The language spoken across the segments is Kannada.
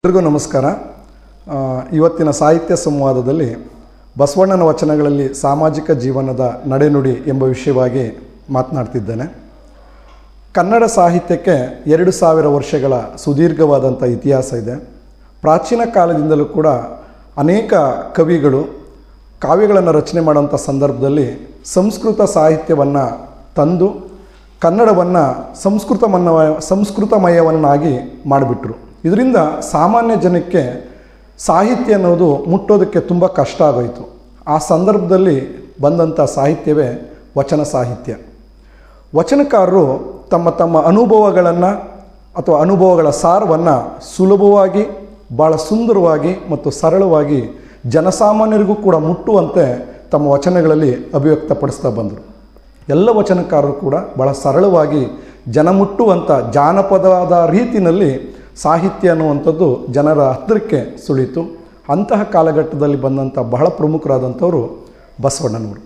ಎಲ್ರಿಗೂ ನಮಸ್ಕಾರ. ಇವತ್ತಿನ ಸಾಹಿತ್ಯ ಸಂವಾದದಲ್ಲಿ ಬಸವಣ್ಣನ ವಚನಗಳಲ್ಲಿ ಸಾಮಾಜಿಕ ಜೀವನದ ನಡೆನುಡಿ ಎಂಬ ವಿಷಯವಾಗಿ ಮಾತನಾಡ್ತಿದ್ದೇನೆ. ಕನ್ನಡ ಸಾಹಿತ್ಯಕ್ಕೆ 2000 ವರ್ಷಗಳ ಸುದೀರ್ಘವಾದಂಥ ಇತಿಹಾಸ ಇದೆ. ಪ್ರಾಚೀನ ಕಾಲದಿಂದಲೂ ಕೂಡ ಅನೇಕ ಕವಿಗಳು ಕಾವ್ಯಗಳನ್ನು ರಚನೆ ಮಾಡುವಂಥ ಸಂದರ್ಭದಲ್ಲಿ ಸಂಸ್ಕೃತ ಸಾಹಿತ್ಯವನ್ನು ತಂದು ಕನ್ನಡವನ್ನು ಸಂಸ್ಕೃತಮಯವನ್ನಾಗಿ ಮಾಡಿಬಿಟ್ರು. ಇದರಿಂದ ಸಾಮಾನ್ಯ ಜನಕ್ಕೆ ಸಾಹಿತ್ಯ ಅನ್ನೋದು ಮುಟ್ಟೋದಕ್ಕೆ ತುಂಬ ಕಷ್ಟ ಆಗೋಯಿತು. ಆ ಸಂದರ್ಭದಲ್ಲಿ ಬಂದಂಥ ಸಾಹಿತ್ಯವೇ ವಚನ ಸಾಹಿತ್ಯ. ವಚನಕಾರರು ತಮ್ಮ ಅನುಭವಗಳನ್ನು ಅಥವಾ ಅನುಭವಗಳ ಸಾರವನ್ನು ಸುಲಭವಾಗಿ, ಭಾಳ ಸುಂದರವಾಗಿ ಮತ್ತು ಸರಳವಾಗಿ ಜನಸಾಮಾನ್ಯರಿಗೂ ಕೂಡ ಮುಟ್ಟುವಂತೆ ತಮ್ಮ ವಚನಗಳಲ್ಲಿ ಅಭಿವ್ಯಕ್ತಪಡಿಸ್ತಾ ಬಂದರು. ಎಲ್ಲ ವಚನಕಾರರು ಕೂಡ ಭಾಳ ಸರಳವಾಗಿ ಜನ ಮುಟ್ಟುವಂಥ ಜಾನಪದವಾದ ರೀತಿಯಲ್ಲಿ ಸಾಹಿತ್ಯ ಅನ್ನುವಂಥದ್ದು ಜನರ ಹತ್ತಿರಕ್ಕೆ ಸುಳಿತು. ಅಂತಹ ಕಾಲಘಟ್ಟದಲ್ಲಿ ಬಂದಂಥ ಬಹಳ ಪ್ರಮುಖರಾದಂಥವರು ಬಸವಣ್ಣನವರು.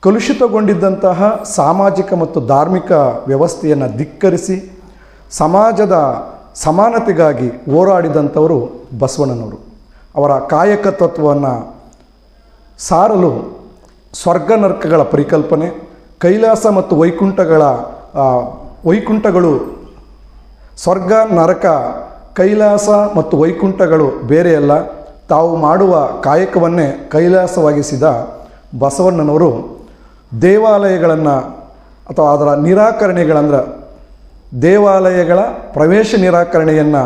ಕಲುಷಿತಗೊಂಡಿದ್ದಂತಹ ಸಾಮಾಜಿಕ ಮತ್ತು ಧಾರ್ಮಿಕ ವ್ಯವಸ್ಥೆಯನ್ನು ಧಿಕ್ಕರಿಸಿ ಸಮಾಜದ ಸಮಾನತೆಗಾಗಿ ಹೋರಾಡಿದಂಥವರು ಬಸವಣ್ಣನವರು. ಅವರ ಕಾಯಕ ತತ್ವವನ್ನು ಸಾರಲು ಸ್ವರ್ಗ ನರಕಗಳ ಪರಿಕಲ್ಪನೆ, ಕೈಲಾಸ ಮತ್ತು ವೈಕುಂಠಗಳು ಸ್ವರ್ಗ ನರಕ, ಕೈಲಾಸ ಮತ್ತು ವೈಕುಂಠಗಳು ಬೇರೆಯಲ್ಲ, ತಾವು ಮಾಡುವ ಕಾಯಕವನ್ನೇ ಕೈಲಾಸವಾಗಿಸಿದ ಬಸವಣ್ಣನವರು ದೇವಾಲಯಗಳನ್ನು ಅಥವಾ ಅದರ ನಿರಾಕರಣೆಗಳಂದ್ರೆ ದೇವಾಲಯಗಳ ಪ್ರವೇಶ ನಿರಾಕರಣೆಯನ್ನು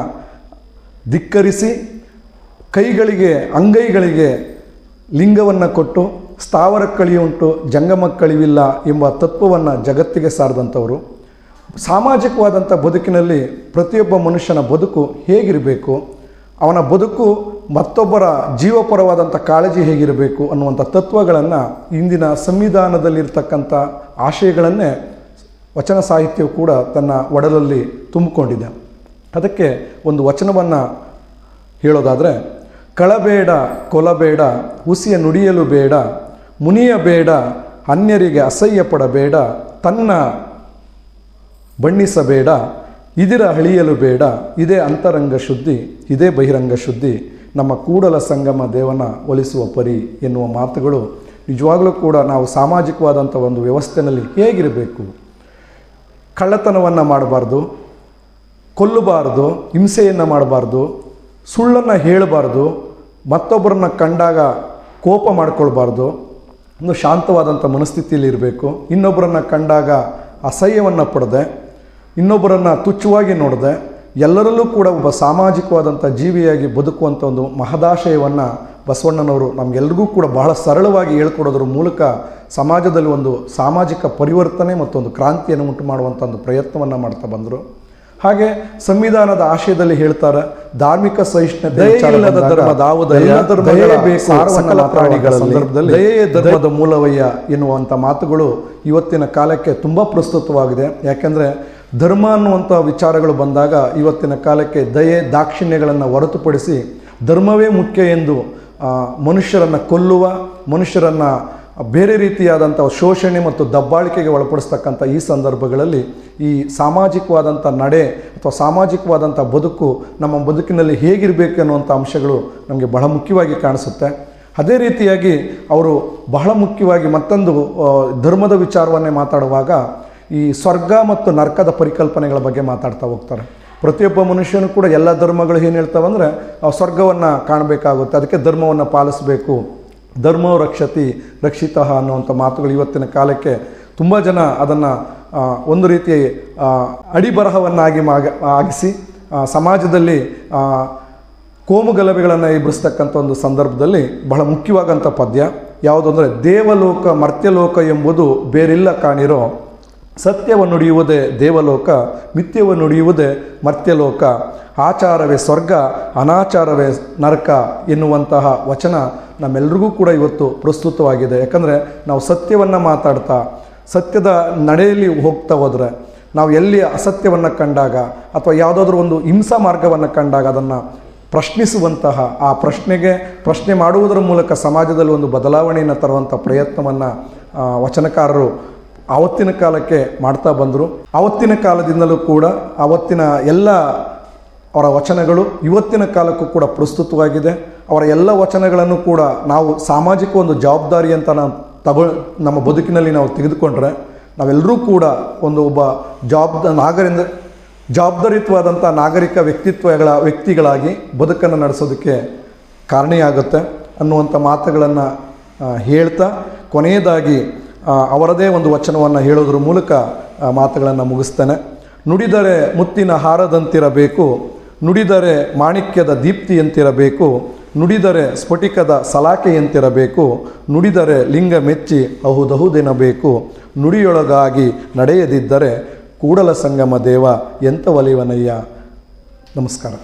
ಧಿಕ್ಕರಿಸಿ ಅಂಗೈಗಳಿಗೆ ಲಿಂಗವನ್ನು ಕೊಟ್ಟು ಸ್ಥಾವರ ಕಳಿಯುಂಟು ಜಂಗಮ ಕಳಿವಿಲ್ಲ ಎಂಬ ತತ್ವವನ್ನು ಜಗತ್ತಿಗೆ ಸಾರಿದಂಥವರು. ಸಾಮಾಜಿಕವಾದಂಥ ಬದುಕಿನಲ್ಲಿ ಪ್ರತಿಯೊಬ್ಬ ಮನುಷ್ಯನ ಬದುಕು ಹೇಗಿರಬೇಕು, ಅವನ ಬದುಕು ಮತ್ತೊಬ್ಬರ ಜೀವಪರವಾದಂಥ ಕಾಳಜಿ ಹೇಗಿರಬೇಕು ಅನ್ನುವಂಥ ತತ್ವಗಳನ್ನು ಇಂದಿನ ಸಂವಿಧಾನದಲ್ಲಿರ್ತಕ್ಕಂಥ ಆಶಯಗಳನ್ನೇ ವಚನ ಸಾಹಿತ್ಯವು ಕೂಡ ತನ್ನ ಒಡಲಲ್ಲಿ ತುಂಬಿಕೊಂಡಿದೆ. ಅದಕ್ಕೆ ಒಂದು ವಚನವನ್ನು ಹೇಳೋದಾದರೆ, ಕಳಬೇಡ ಕೊಲಬೇಡ, ಹುಸಿಯ ನುಡಿಯಲು ಬೇಡ, ಮುನಿಯಬೇಡ, ಅನ್ಯರಿಗೆ ಅಸಹ್ಯ ಪಡಬೇಡ, ತನ್ನ ಬಣ್ಣಿಸಬೇಡ, ಇದಿರ ಅಳಿಯಲು ಬೇಡ, ಇದೇ ಅಂತರಂಗ ಶುದ್ಧಿ, ಇದೇ ಬಹಿರಂಗ ಶುದ್ಧಿ, ನಮ್ಮ ಕೂಡಲ ಸಂಗಮ ದೇವನ ಒಲಿಸುವ ಪರಿ ಎನ್ನುವ ಮಾತುಗಳು ನಿಜವಾಗಲೂ ಕೂಡ ನಾವು ಸಾಮಾಜಿಕವಾದಂಥ ಒಂದು ವ್ಯವಸ್ಥೆಯಲ್ಲಿ ಹೇಗಿರಬೇಕು. ಕಳ್ಳತನವನ್ನು ಮಾಡಬಾರ್ದು, ಕೊಲ್ಲಬಾರ್ದು, ಹಿಂಸೆಯನ್ನು ಮಾಡಬಾರ್ದು, ಸುಳ್ಳನ್ನು ಹೇಳಬಾರ್ದು, ಮತ್ತೊಬ್ಬರನ್ನ ಕಂಡಾಗ ಕೋಪ ಮಾಡಿಕೊಳ್ಬಾರ್ದು, ಒಂದು ಶಾಂತವಾದಂಥ ಮನಸ್ಥಿತಿಯಲ್ಲಿ ಇರಬೇಕು, ಇನ್ನೊಬ್ಬರನ್ನು ಕಂಡಾಗ ಅಸಹ್ಯವನ್ನು ಪಡದೆ, ಇನ್ನೊಬ್ಬರನ್ನು ತುಚ್ಛವಾಗಿ ನೋಡದೆ, ಎಲ್ಲರಲ್ಲೂ ಕೂಡ ಒಬ್ಬ ಸಾಮಾಜಿಕವಾದಂಥ ಜೀವಿಯಾಗಿ ಬದುಕುವಂಥ ಒಂದು ಮಹದಾಶಯವನ್ನು ಬಸವಣ್ಣನವರು ನಮಗೆಲ್ಲರಿಗೂ ಕೂಡ ಬಹಳ ಸರಳವಾಗಿ ಹೇಳ್ಕೊಡೋದ್ರ ಮೂಲಕ ಸಮಾಜದಲ್ಲಿ ಒಂದು ಸಾಮಾಜಿಕ ಪರಿವರ್ತನೆ ಮತ್ತೊಂದು ಕ್ರಾಂತಿಯನ್ನು ಉಂಟು ಮಾಡುವಂಥ ಒಂದು ಪ್ರಯತ್ನವನ್ನು ಮಾಡ್ತಾ ಬಂದರು. ಹಾಗೆ ಸಂವಿಧಾನದ ಆಶಯದಲ್ಲಿ ಹೇಳ್ತಾರೆ, ಧಾರ್ಮಿಕ ಸಹಿಷ್ಣುತೆ ಧರ್ಮದ ಮೂಲವಯ್ಯ ಎನ್ನುವಂಥ ಮಾತುಗಳು ಇವತ್ತಿನ ಕಾಲಕ್ಕೆ ತುಂಬ ಪ್ರಸ್ತುತವಾಗಿದೆ. ಯಾಕೆಂದರೆ ಧರ್ಮ ಅನ್ನುವಂಥ ವಿಚಾರಗಳು ಬಂದಾಗ ಇವತ್ತಿನ ಕಾಲಕ್ಕೆ ದಯೆ ದಾಕ್ಷಿಣ್ಯಗಳನ್ನು ಹೊರತುಪಡಿಸಿ ಧರ್ಮವೇ ಮುಖ್ಯ ಎಂದು ಮನುಷ್ಯರನ್ನು ಕೊಲ್ಲುವ, ಮನುಷ್ಯರನ್ನು ಬೇರೆ ರೀತಿಯಾದಂಥ ಶೋಷಣೆ ಮತ್ತು ದಬ್ಬಾಳಿಕೆಗೆ ಒಳಪಡಿಸ್ತಕ್ಕಂಥ ಈ ಸಂದರ್ಭಗಳಲ್ಲಿ ಈ ಸಾಮಾಜಿಕವಾದಂಥ ನಡೆ ಅಥವಾ ಸಾಮಾಜಿಕವಾದಂಥ ಬದುಕು ನಮ್ಮ ಬದುಕಿನಲ್ಲಿ ಹೇಗಿರಬೇಕು ಅನ್ನುವಂಥ ಅಂಶಗಳು ನಮಗೆ ಬಹಳ ಮುಖ್ಯವಾಗಿ ಕಾಣಿಸುತ್ತೆ. ಅದೇ ರೀತಿಯಾಗಿ ಅವರು ಬಹಳ ಮುಖ್ಯವಾಗಿ ಮತ್ತೊಂದು ಧರ್ಮದ ವಿಚಾರವನ್ನೇ ಮಾತಾಡುವಾಗ ಈ ಸ್ವರ್ಗ ಮತ್ತು ನರಕದ ಪರಿಕಲ್ಪನೆಗಳ ಬಗ್ಗೆ ಮಾತಾಡ್ತಾ ಹೋಗ್ತಾರೆ. ಪ್ರತಿಯೊಬ್ಬ ಮನುಷ್ಯನೂ ಕೂಡ ಎಲ್ಲ ಧರ್ಮಗಳು ಏನು ಹೇಳ್ತಾವಂದರೆ ಸ್ವರ್ಗವನ್ನು ಕಾಣಬೇಕಾಗುತ್ತೆ, ಅದಕ್ಕೆ ಧರ್ಮವನ್ನು ಪಾಲಿಸಬೇಕು, ಧರ್ಮೋ ರಕ್ಷಿತ ಅನ್ನುವಂಥ ಮಾತುಗಳು ಇವತ್ತಿನ ಕಾಲಕ್ಕೆ ತುಂಬ ಜನ ಅದನ್ನು ಒಂದು ರೀತಿಯ ಅಡಿಬರಹವನ್ನಾಗಿ ಆಗಿಸಿ ಸಮಾಜದಲ್ಲಿ ಕೋಮುಗಲಭೆಗಳನ್ನು ಎಬ್ಬಿಸ್ತಕ್ಕಂಥ ಒಂದು ಸಂದರ್ಭದಲ್ಲಿ ಬಹಳ ಮುಖ್ಯವಾದಂಥ ಪದ್ಯ ಯಾವುದು ಅಂದರೆ, ದೇವಲೋಕ ಮರ್ತ್ಯಲೋಕ ಎಂಬುದು ಬೇರೆಲ್ಲ ಕಾಣಿರೋ, ಸತ್ಯವನ್ನು ನುಡಿಯುವುದೇ ದೇವಲೋಕ, ಮಿಥ್ಯವನ್ನು ನುಡಿಯುವುದೇ ಮರ್ತ್ಯಲೋಕ, ಆಚಾರವೇ ಸ್ವರ್ಗ, ಅನಾಚಾರವೇ ನರಕ ಎನ್ನುವಂತಹ ವಚನ ನಮ್ಮೆಲ್ಲರಿಗೂ ಕೂಡ ಇವತ್ತು ಪ್ರಸ್ತುತವಾಗಿದೆ. ಯಾಕಂದರೆ ನಾವು ಸತ್ಯವನ್ನು ಮಾತಾಡ್ತಾ ಸತ್ಯದ ನಡೆಯಲ್ಲಿ ಹೋಗ್ತಾ ಹೋದರೆ, ನಾವು ಎಲ್ಲಿ ಅಸತ್ಯವನ್ನು ಕಂಡಾಗ ಅಥವಾ ಯಾವುದಾದ್ರೂ ಒಂದು ಹಿಂಸಾ ಮಾರ್ಗವನ್ನು ಕಂಡಾಗ ಅದನ್ನು ಪ್ರಶ್ನಿಸುವಂತಹ, ಆ ಪ್ರಶ್ನೆ ಮಾಡುವುದರ ಮೂಲಕ ಸಮಾಜದಲ್ಲಿ ಒಂದು ಬದಲಾವಣೆಯನ್ನು ತರುವಂಥ ಪ್ರಯತ್ನವನ್ನು ವಚನಕಾರರು ಆವತ್ತಿನ ಕಾಲಕ್ಕೆ ಮಾಡ್ತಾ ಬಂದರು. ಆವತ್ತಿನ ಕಾಲದಿಂದಲೂ ಕೂಡ ಆವತ್ತಿನ ಎಲ್ಲ ಅವರ ವಚನಗಳು ಇವತ್ತಿನ ಕಾಲಕ್ಕೂ ಕೂಡ ಪ್ರಸ್ತುತವಾಗಿದೆ. ಅವರ ಎಲ್ಲ ವಚನಗಳನ್ನು ಕೂಡ ನಾವು ಸಾಮಾಜಿಕ ಒಂದು ಜವಾಬ್ದಾರಿ ಅಂತ ನಾವು ನಮ್ಮ ಬದುಕಿನಲ್ಲಿ ನಾವು ತೆಗೆದುಕೊಂಡ್ರೆ ನಾವೆಲ್ಲರೂ ಕೂಡ ಒಬ್ಬ ಜವಾಬ್ದಾರಿಯುತವಾದಂಥ ನಾಗರಿಕ ವ್ಯಕ್ತಿಗಳಾಗಿ ಬದುಕನ್ನು ನಡೆಸೋದಕ್ಕೆ ಕಾರಣೀಯಾಗುತ್ತೆ ಅನ್ನುವಂಥ ಮಾತುಗಳನ್ನು ಹೇಳ್ತಾ ಕೊನೆಯದಾಗಿ ಅವರದೇ ಒಂದು ವಚನವನ್ನು ಹೇಳೋದ್ರ ಮೂಲಕ ಮಾತುಗಳನ್ನು ಮುಗಿಸ್ತೇನೆ. ನುಡಿದರೆ ಮುತ್ತಿನ ಹಾರದಂತಿರಬೇಕು, ನುಡಿದರೆ ಮಾಣಿಕ್ಯದ ದೀಪ್ತಿಯಂತಿರಬೇಕು, ನುಡಿದರೆ ಸ್ಫಟಿಕದ ಸಲಾಕೆಯಂತಿರಬೇಕು, ನುಡಿದರೆ ಲಿಂಗ ಮೆಚ್ಚಿ ಅಹುದಹುದೆನಬೇಕು, ನುಡಿಯೊಳಗಾಗಿ ನಡೆಯದಿದ್ದರೆ ಕೂಡಲ ಸಂಗಮ ದೇವ ಎಂತ ಒಲಿವನಯ್ಯ. ನಮಸ್ಕಾರ.